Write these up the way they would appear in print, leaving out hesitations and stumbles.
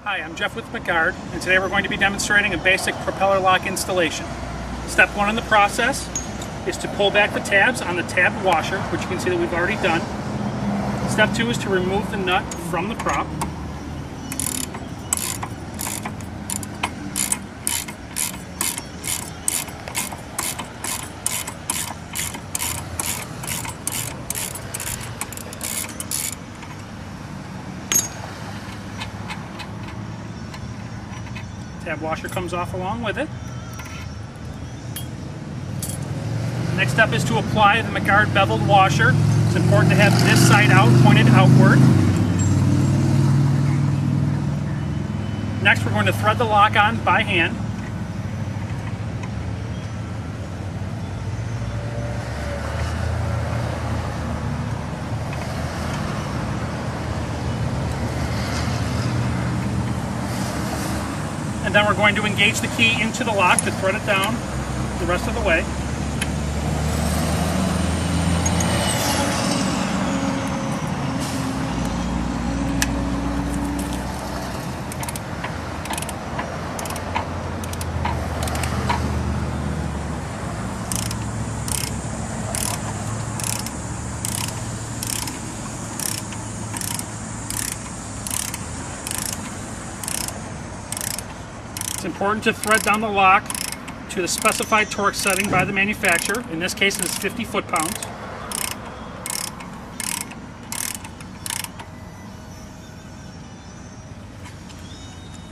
Hi, I'm Jeff with McGard, and today we're going to be demonstrating a basic propeller lock installation. Step one in the process is to pull back the tabs on the tab washer, which you can see that we've already done. Step two is to remove the nut from the prop. Tab washer comes off along with it. The next step is to apply the McGard beveled washer. It's important to have this side out, pointed outward. Next, we're going to thread the lock on by hand. And then we're going to engage the key into the lock to thread it down the rest of the way. It's important to thread down the lock to the specified torque setting by the manufacturer. In this case, it's 50 foot-pounds.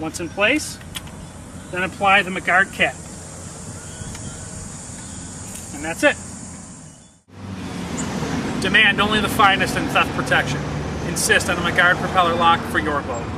Once in place, then apply the McGard cap. And that's it. Demand only the finest in theft protection. Insist on a McGard propeller lock for your boat.